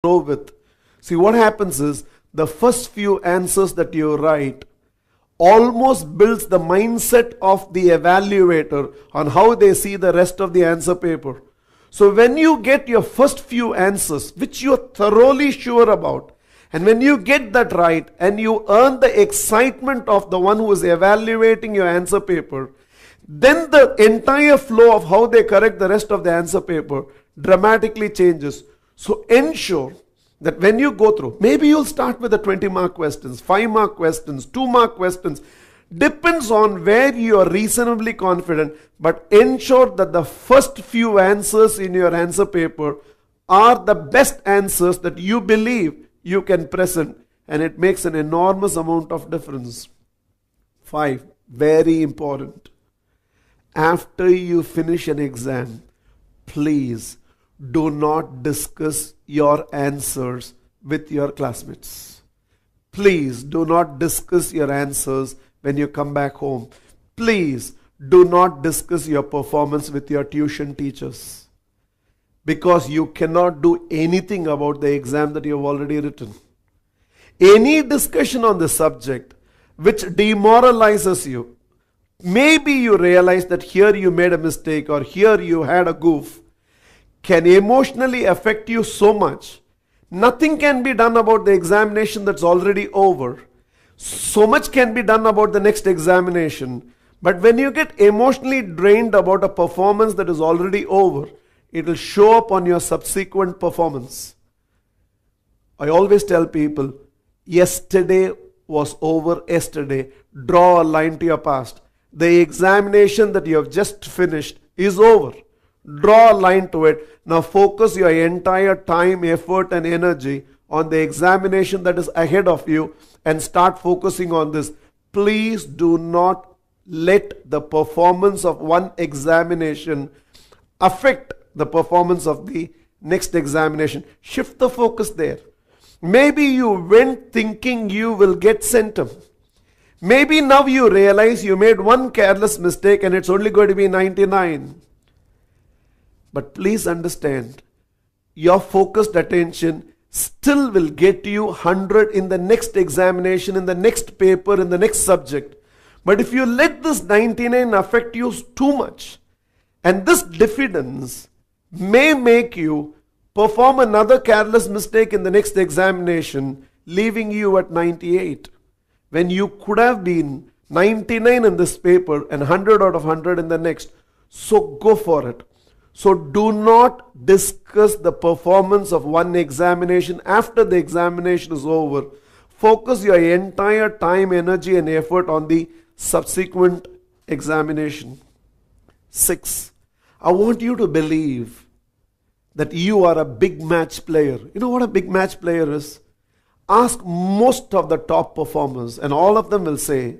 grow with. See, what happens is the first few answers that you write almost builds the mindset of the evaluator on how they see the rest of the answer paper. So when you get your first few answers, which you're thoroughly sure about, and when you get that right and you earn the excitement of the one who is evaluating your answer paper, then the entire flow of how they correct the rest of the answer paper dramatically changes. So ensure that when you go through, maybe you'll start with the 20-mark questions, 5-mark questions, 2-mark questions. Depends on where you are reasonably confident, but ensure that the first few answers in your answer paper are the best answers that you believe you can present, and it makes an enormous amount of difference. 5, very important. After you finish an exam, please do not discuss your answers with your classmates. Please do not discuss your answers when you come back home. Please do not discuss your performance with your tuition teachers, because you cannot do anything about the exam that you have already written. Any discussion on the subject which demoralizes you, maybe you realize that here you made a mistake or here you had a goof, can emotionally affect you so much. Nothing can be done about the examination that's already over. So much can be done about the next examination. But when you get emotionally drained about a performance that is already over, it will show up on your subsequent performance. I always tell people, yesterday was over yesterday. Draw a line to your past. The examination that you have just finished is over. Draw a line to it. Now focus your entire time, effort and energy on the examination that is ahead of you and start focusing on this. Please do not let the performance of one examination affect the performance of the next examination. Shift the focus there. Maybe you went thinking you will get centum. Maybe now you realize you made one careless mistake and it's only going to be 99. But please understand, your focused attention still will get you 100 in the next examination, in the next paper, in the next subject. But if you let this 99 affect you too much, and this diffidence may make you perform another careless mistake in the next examination, leaving you at 98, when you could have been 99 in this paper and 100 out of 100 in the next. So go for it. So do not discuss the performance of one examination after the examination is over. Focus your entire time, energy and effort on the subsequent examination. 6. I want you to believe that you are a big match player. You know what a big match player is? Ask most of the top performers and all of them will say,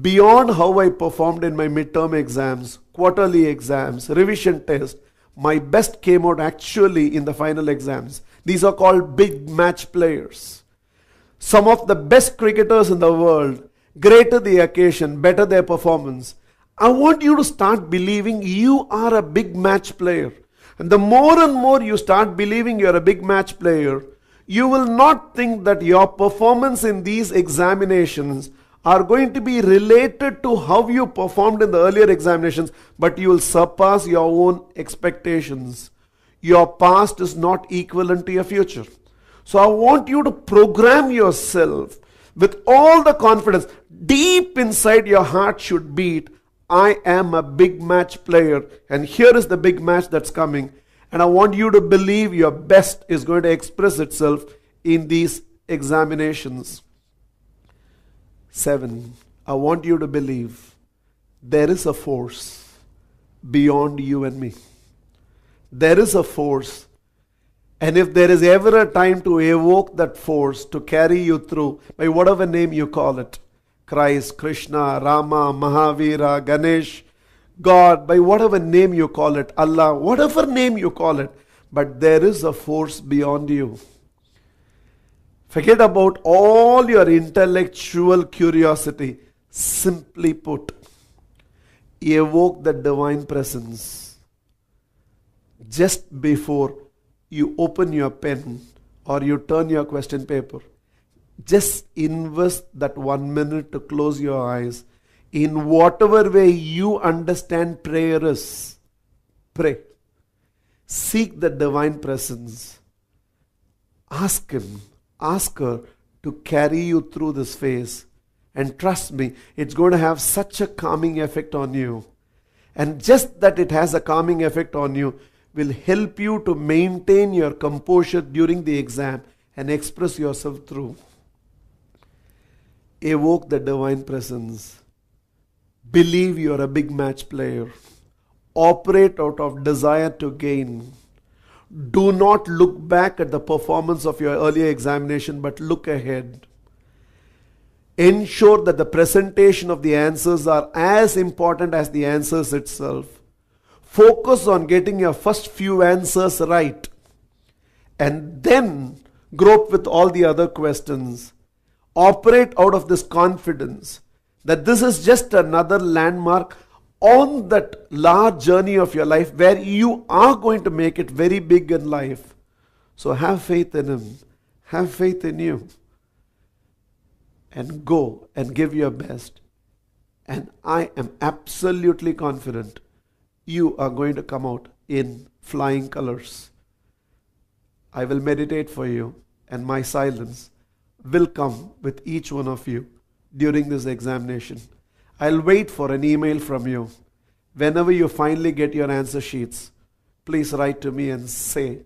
beyond how I performed in my midterm exams, quarterly exams, revision test, my best came out actually in the final exams. These are called big match players. Some of the best cricketers in the world, greater the occasion, better their performance. I want you to start believing you are a big match player. And the more and more you start believing you're a big match player, you will not think that your performance in these examinations are going to be related to how you performed in the earlier examinations, but you will surpass your own expectations. Your past is not equivalent to your future. So I want you to program yourself with all the confidence. Deep inside your heart should beat, I am a big match player, and here is the big match that's coming. And I want you to believe your best is going to express itself in these examinations. 7. I want you to believe there is a force beyond you and me. There is a force, and if there is ever a time to evoke that force to carry you through, by whatever name you call it, Christ, Krishna, Rama, Mahavira, Ganesh, God, by whatever name you call it, Allah, whatever name you call it, but there is a force beyond you. Forget about all your intellectual curiosity. Simply put, evoke the divine presence just before you open your pen or you turn your question paper, just invest that 1 minute to close your eyes. In whatever way you understand prayer is, pray. Seek the divine presence. Ask Him, ask her to carry you through this phase. And trust me, it's going to have such a calming effect on you. And just that it has a calming effect on you will help you to maintain your composure during the exam and express yourself through. Evoke the divine presence. Believe you're a big match player. Operate out of desire to gain. Do not look back at the performance of your earlier examination, but look ahead. Ensure that the presentation of the answers are as important as the answers itself. Focus on getting your first few answers right, and then grope with all the other questions. Operate out of this confidence that this is just another landmark on that large journey of your life where you are going to make it very big in life. So have faith in Him. Have faith in you. And go and give your best. And I am absolutely confident you are going to come out in flying colors. I will meditate for you, and my silence will come with each one of you during this examination. I'll wait for an email from you. Whenever you finally get your answer sheets, please write to me and say,